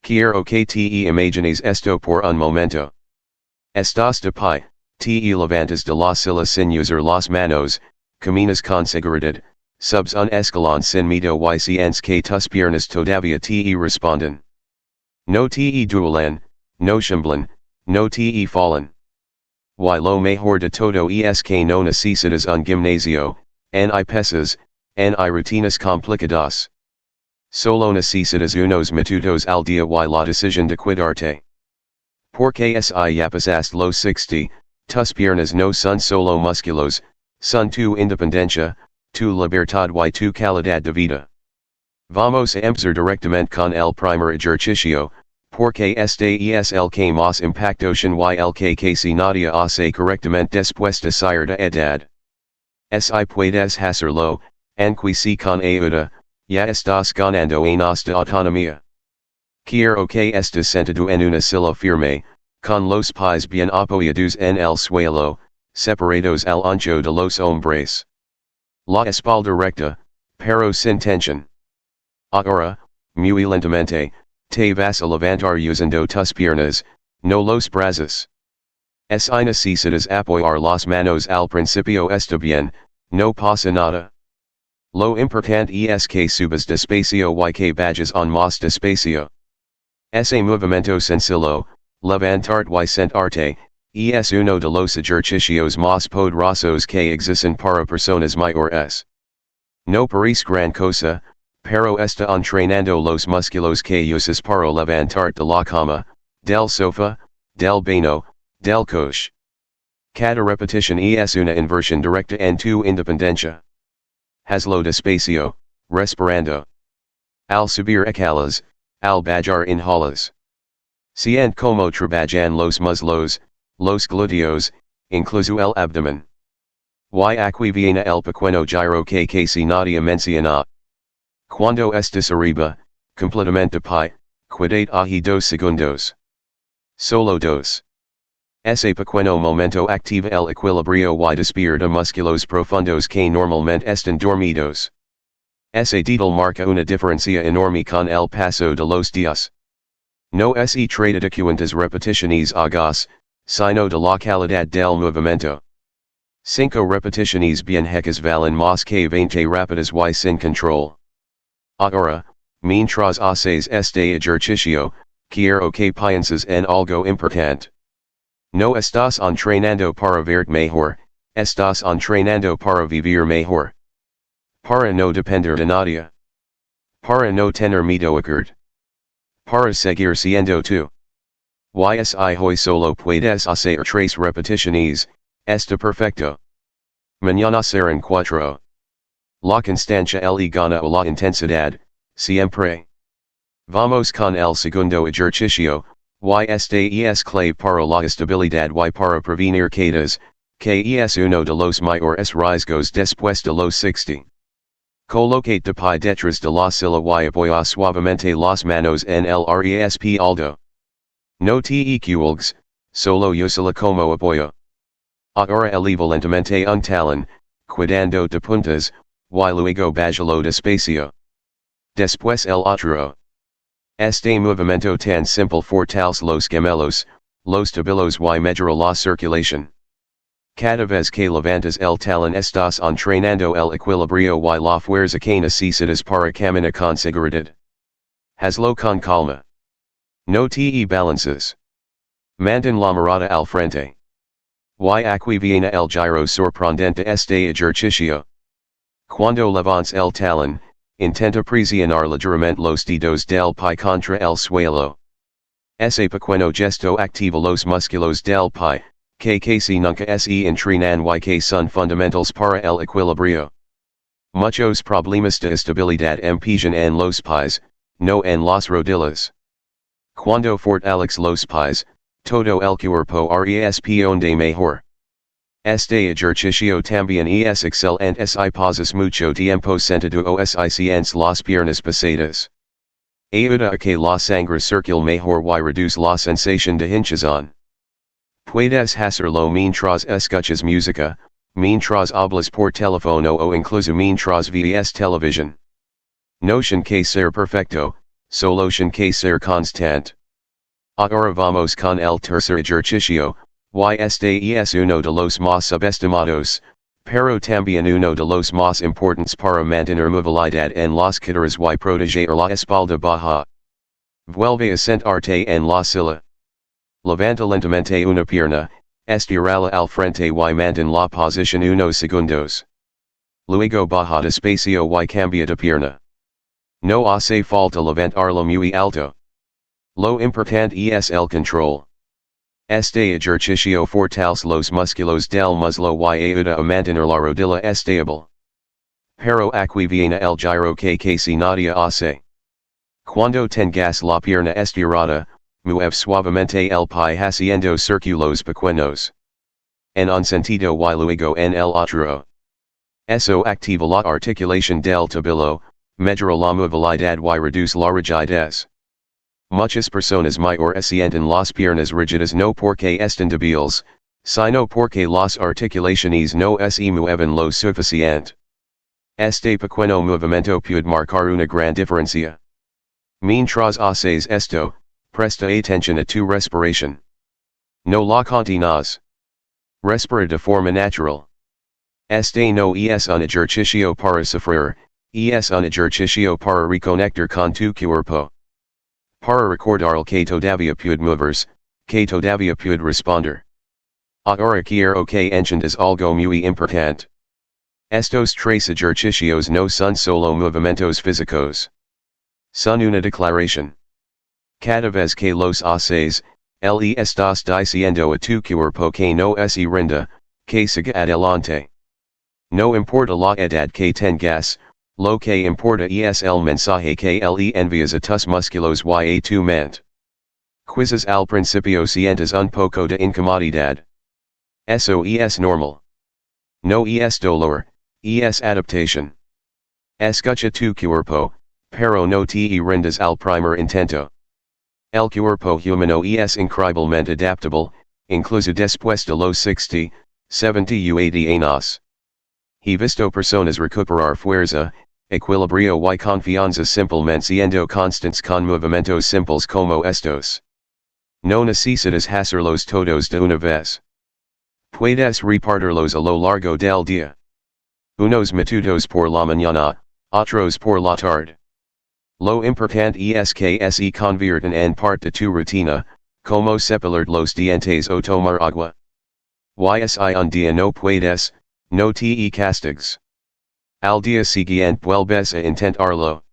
Quiero que te imagines esto por un momento. Estás de pie, te levantas de la silla sin usar las manos, caminas con seguridad, subs un escalón sin miedo y sientes que tus piernas todavía te responden. No te duelen, no chamblan, no te fallen. Y lo mejor de todo es que no necesitas un gimnasio, ni pesas, ni rutinas complicadas. Solo necesitas unos minutos al día y la decisión de cuidarte. Porque si ya pasaste los 60, tus piernas no son solo músculos, son tu independencia, tu libertad y tu calidad de vida. Vamos a empezar directamente con el primer ejercicio, porque este es el que más impactocion y el que casi nadie hace correctamente después de cierta edad. Si puedes hacerlo, aunque si con ayuda, ya estás ganando años de autonomía. Quiero que estés sentado en una silla firme, con los pies bien apoyados en el suelo, separados al ancho de los hombros. La espalda recta, pero sin tensión. Ahora, muy lentamente, te vas a levantar usando tus piernas, no los brazos. Si necesitas apoyar las manos al principio está bien, no pasa nada. Lo importante es que subas despacio y que vayas aún más despacio. Ese movimiento sencillo, levantarte y sentarte, es uno de los ejercicios más poderosos que existen para personas mayores. No parece gran cosa, pero está entrenando los músculos que usas para levantarte de la cama, del sofá, del baño, del coche. Cada repetición es una inversión directa en tu independencia. Hazlo despacio, respirando. Al subir escalas, al bajar inhalas. Siente como trabajan los muslos, los glúteos, incluso el abdomen. Y aquí viene el pequeño giro que casi nadie menciona. Cuando estés arriba, completamente pie, quédate ahí 2 segundos. Solo 2. Ese pequeño momento activa el equilibrio y despierta músculos profundos que normalmente están dormidos. Ese detalle marca una diferencia enorme con el paso de los días. No se trata de cuantas repeticiones hagas, sino de la calidad del movimiento. 5 repeticiones bien hechas valen más que 20 rápidas y sin control. Ahora, mientras haces este ejercicio, quiero que pienses en algo importante. No estás entrenando para verte mejor, estás entrenando para vivir mejor. Para no depender de nadie. Para no tener miedo a caer. Para seguir siendo tú. Si hoy solo puedes hacer 3 repeticiones, está perfecto. Mañana serán 4. La constancia le gana a la intensidad, siempre. Vamos con el segundo ejercicio, y este es clave para la estabilidad y para prevenir caídas, que es uno de los mayores riesgos después de los 60. Colócate de pie detrás de la silla y apoya suavemente las manos en el respaldo. No te cuelgues, solo úsala como apoyo. Ahora eleva lentamente un talón, cuidando de puntas, y luego bájalo despacio. Después el otro. Este movimiento tan simple fortalece los gemelos, los tobillos y mejora la circulación. Cada vez que levantas el talón estás entrenando el equilibrio y la fuerza que necesitas para caminar con seguridad. Hazlo con calma. No te balances. Mantén la mirada al frente. Y aquí viene el giro sorprendente este ejercicio. Cuando levantes el talón, intenta presionar ligeramente los dedos del pie contra el suelo. Ese pequeño gesto activa los músculos del pie, que casi nunca se entrenan y que son fundamentals para el equilibrio. Muchos problemas de estabilidad empiezan en los pies, no en las rodillas. Cuando fortaleces los pies, todo el cuerpo responde mejor. Este ejercicio también es excelente si pasas mucho tiempo sentado o si sientes las piernas pesadas. Ayuda a que la sangre circule mejor y reduce la sensación de hinchazón. Puedes hacerlo mientras escuchas música, mientras hablas por teléfono o incluso mientras ves televisión. Notion que ser perfecto, solution que ser constante. Ahora vamos con el tercer ejercicio, y este es uno de los más subestimados, pero también uno de los más importantes para mantener movilidad en las caderas y proteger la espalda baja. Vuelve a sentarte en la silla. Levanta lentamente una pierna, estirala al frente y mantén la posición unos segundos. Luego baja despacio y cambia de pierna. No hace falta levantarlo muy alto. Lo importante es el control. Este ejercicio fortalece los músculos del muslo y ayuda a mantener la rodilla estable. Pero aquí viene el giro que casi nadie hace. Cuando tengas la pierna estirada, mueve suavemente el pie haciendo círculos pequeños. En un sentido y luego en el otro. Eso activa la articulación del tobillo, mejora la movilidad y reduce la rigidez. Muchas personas mayores sienten las piernas rígidas no porque estén débiles, sino porque las articulaciones no se mueven lo suficiente. Este pequeño movimiento puede marcar una gran diferencia. Mientras haces esto, presta atención a tu respiración. No la continas. Respira de forma natural. Este no es un ejercicio para sufrir, es un ejercicio para reconectar con tu cuerpo. Para recordar que todavía puede moverse, que todavía puede responder. Ahora quiero que entiendas algo muy importante. Estos tres ejercicios no son solo movimientos físicos. Son una declaración. Cada vez que los haces, le estás diciendo a tu cuerpo que no se rinda, que siga adelante. No importa la edad que tengas, lo que importa es el mensaje que le envías a tus músculos y a tu mente. Quizás al principio sientes un poco de incomodidad. Eso es normal. No es dolor, es adaptación. Escucha tu cuerpo, pero no te rindas al primer intento. El cuerpo humano es increíblemente adaptable, incluso después de los 60, 70 y 80 años. He visto personas recuperar fuerza, equilibrio y confianza simplemente siendo constantes con movimientos simples como estos. No necesitas hacerlos todos de una vez. Puedes repartirlos a lo largo del día. Unos minutos por la mañana, otros por la tarde. Lo importante es que se conviertan en parte de tu rutina, como cepillar los dientes o tomar agua. Si un día no puedes, no te castigs. Al día siguiente vuelves a intentarlo.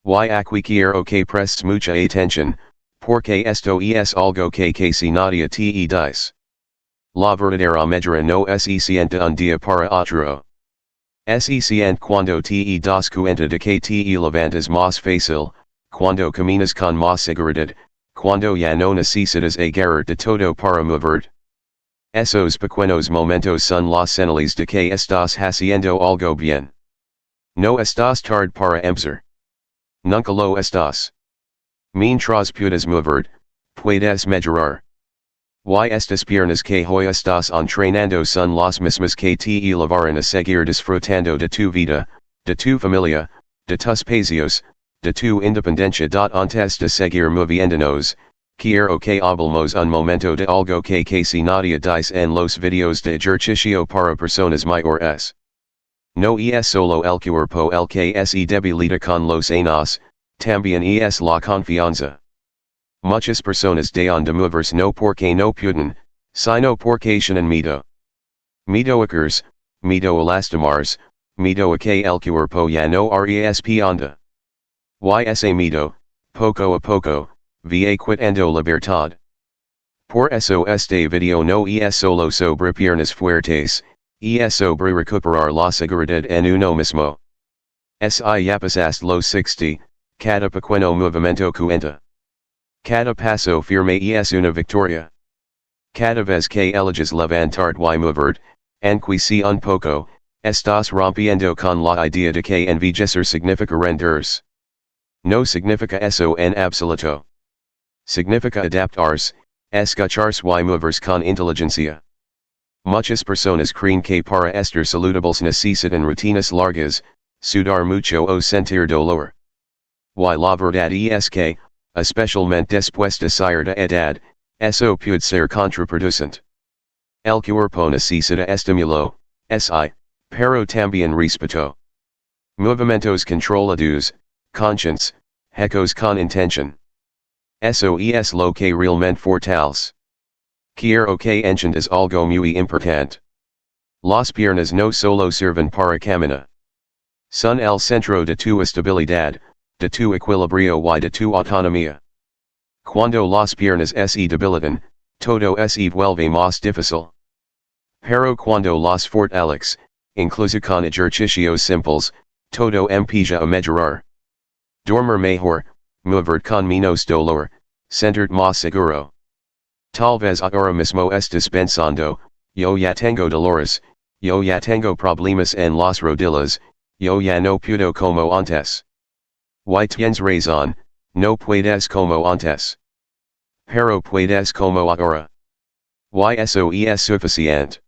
Aquí quiero que prestes mucha atención, porque esto es algo que casi nadie te dice. La verdadera mejora no se siente un día para otro. Se siente cuando te das cuenta de que te levantas más fácil, cuando caminas con más seguridad, cuando ya no necesitas agarrarte todo para moverte. Esos pequeños momentos son las señales de que estás haciendo algo bien. No estás tarde para empezar. Nunca lo estás. Mientras puedas moverte, puedes mejorar. Estas piernas que hoy estás entrenando son las mismas que te llevarán a seguir disfrutando de tu vida, de tu familia, de tus paseos, de tu independencia. Antes de seguir moviéndonos, quiero que hablemos un momento de algo que casi nadie dice en los videos de ejercicio para personas mayores. No es solo el cuerpo el que se debilita con los años, también es la confianza. Muchas personas dejan de moverse no porque no pueden, sino porque tienen miedo. Miedo a caerse, miedo a lastimarse, miedo a que el cuerpo ya no responda. Ese miedo, poco a poco, va quitando libertad. Por eso este video no es solo sobre piernas fuertes, es sobre recuperar la seguridad en uno mismo. Si ya pasaste los 60, cada pequeño movimiento cuenta. Cada paso firme es una victoria. Cada vez que eliges levantarte y moverte, aunque sea un poco, estás rompiendo con la idea de que envejecer significa rendirse. No significa eso en absoluto. Significa adaptarse, escucharse y moverse con inteligencia. Muchas personas creen que para estar saludables necesitan rutinas largas, sudar mucho o sentir dolor. y la verdad esk, especialmente después de cierta edad, eso puede ser contraproducente. El cuerpo necesita estímulo, si, pero también respeto. Movimientos controlados, conscientes, hechos con intención. Eso es lo que realmente fortalece. Quiero que entiendas algo muy importante. Las piernas no solo sirven para caminar. Son el centro de tu estabilidad, de tu equilibrio y de tu autonomía. Cuando las piernas se debilitan, todo se vuelve más difícil. Pero cuando las fortaleces, incluso con ejercicios simples, todo empieza a mejorar. Dormir mejor, mover con menos dolor, sentirte más seguro. Tal vez ahora mismo estás pensando, yo ya tengo dolores, yo ya tengo problemas en las rodillas, yo ya no puedo como antes. Y tienes razón, no puedes como antes. Pero puedes como ahora. Y eso es suficiente.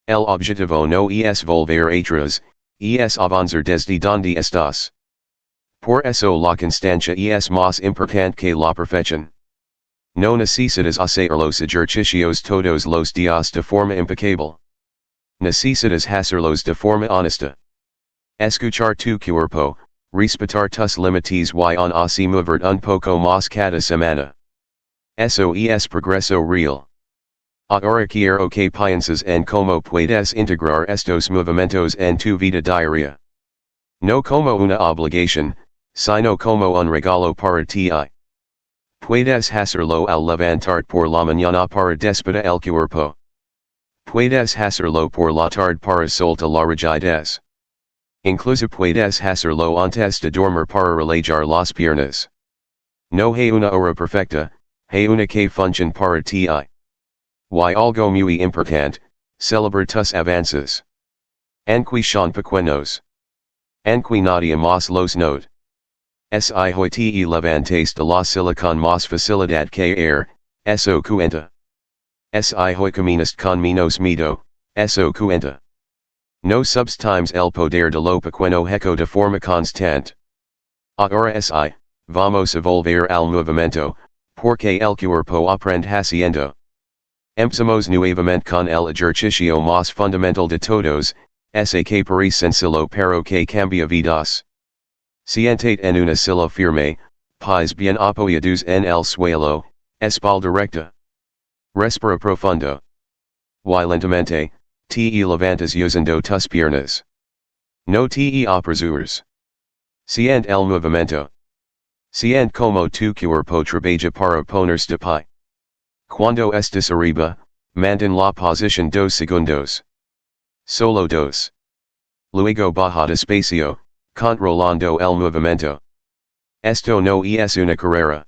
El objetivo no es volver atrás, es avanzar desde donde estás. Por eso la constancia es más importante que la perfección. No necesitas hacer los ejercicios todos los días de forma impecable. Necesitas hacerlos de forma honesta. Escuchar tu cuerpo, respetar tus límites y aún así mover un poco más cada semana. Eso es progreso real. Ahora quiero que pienses en cómo puedes integrar estos movimientos en tu vida diaria. No como una obligación, sino como un regalo para ti. Puedes hacerlo al levantarte por la mañana para despertar el cuerpo. Puedes hacerlo por la tarde para soltar la rigidez. Incluso puedes hacerlo antes de dormir para relajar las piernas. No hay una hora perfecta, hay una que funciona para ti. Y algo muy importante, celebrar tus avances. Aunque son pequeños. Aunque nadie más los note. Si hoy te levantes de la silla con más facilidad que ayer, eso cuenta. Si hoy caminas con menos miedo, eso cuenta. No subestimes el poder de lo pequeño hecho de forma constante. Ahora vamos a volver al movimiento, porque el cuerpo aprende haciendo. Empezamos nuevamente con el ejercicio más fundamental de todos, ese que parece sencillo pero que cambia vidas. Siéntate en una silla firme, pies bien apoyados en el suelo, espalda recta. Respira profundo. Y lentamente, te levantas usando tus piernas. No te apresures. Siente el movimiento. Siente como tu cuerpo trabaja para ponerse de pie. Cuando estés arriba, mantén la posición 2 segundos. Solo 2. Luego baja despacio, controlando el movimiento. Esto no es una carrera.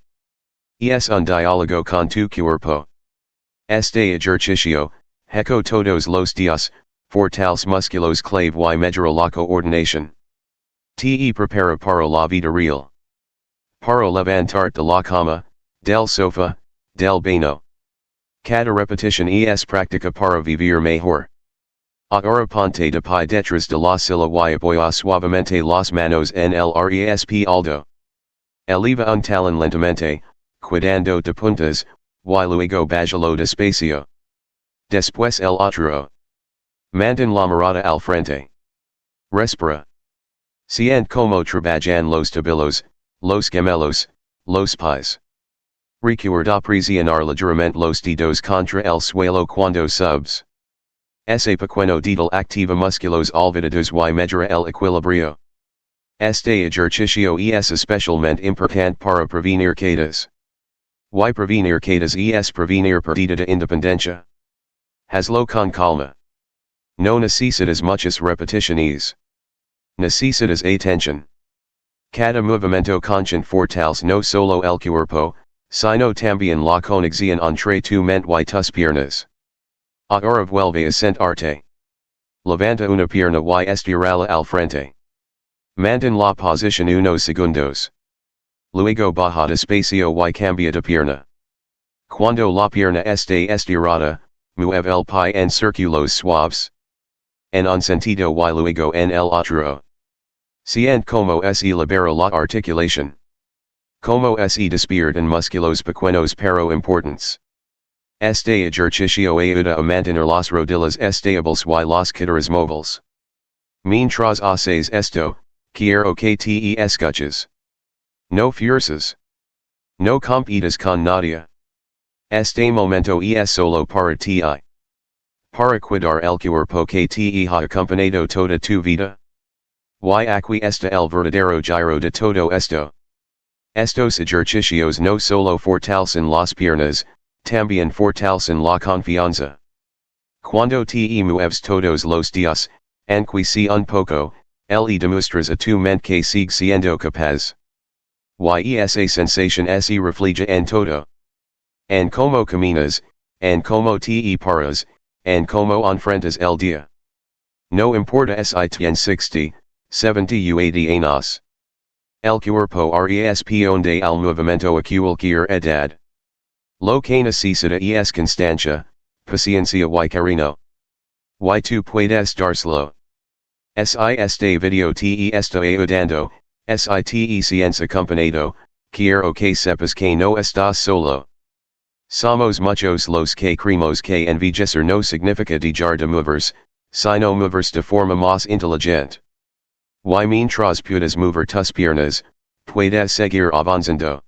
Es un diálogo con tu cuerpo. Este ejercicio, hecho todos los días, fortalece músculos clave y mejora la coordinación. Te prepara para la vida real. Para levantarte de la cama, del sofá, del baño. Cada repetición es práctica para vivir mejor. Ahora ponte de pie detrás de la silla y apoya suavemente las manos en el respaldo. Eleva un talón lentamente, cuidando de puntas, y luego bájalo despacio. Después el otro. Mantén la mirada al frente. Respira. Siente como trabajan los tobillos, los gemelos, los pies. Recuerda presionar ligeramente los dedos contra el suelo cuando subes. Ese pequeño detalle activa músculos olvidados y mejora el equilibrio. Este ejercicio es especialmente importante para prevenir caídas. Y prevenir caídas es prevenir pérdida de independencia. Hazlo con calma. No necesitas muchas repeticiones. Necesitas atención. Cada movimiento consciente fortalece no solo el cuerpo, sino también la conexión entre tu mente y tus piernas. Ahora vuelve a sentarte. Levanta una pierna y estirala al frente. Mantén la posición unos segundos. Luego baja despacio y cambia de pierna. Cuando la pierna esté estirada, mueve el pie en círculos suaves. En un sentido y luego en el otro. Siente como se libera la articulación. Como se despiertan musculos pequeños pero importantes. Este ejercicio ayuda a mantener las rodillas estables y las caderas móviles. Mientras haces esto, quiero que te escuches. No fuerces. No compitas con nadie. Este momento es solo para ti. Para cuidar el cuerpo que te ha acompañado toda tu vida. Y aquí está el verdadero giro de todo esto. Estos ejercicios no solo fortalecen las piernas, también fortalecen la confianza. Cuando te mueves todos los días, aunque sea un poco, le demuestras a tu mente que sigue siendo capaz. Y esa sensación se refleja en todo. En como caminas, en como te paras, en como enfrentas el día. No importa si tienes 60, 70 u 80 años. El cuerpo responde al movimiento a cualquier edad. Lo que necesita es constancia, paciencia y cariño. Y tú puedes dárselo. Si este video te está ayudando, si te sientes acompañado, quiero que sepas que no estás solo. Somos muchos los que creemos que envejecer no significa dejar de moverse, sino moverse de forma más inteligente. Y mientras puedas mover tus piernas, puedes seguir avanzando.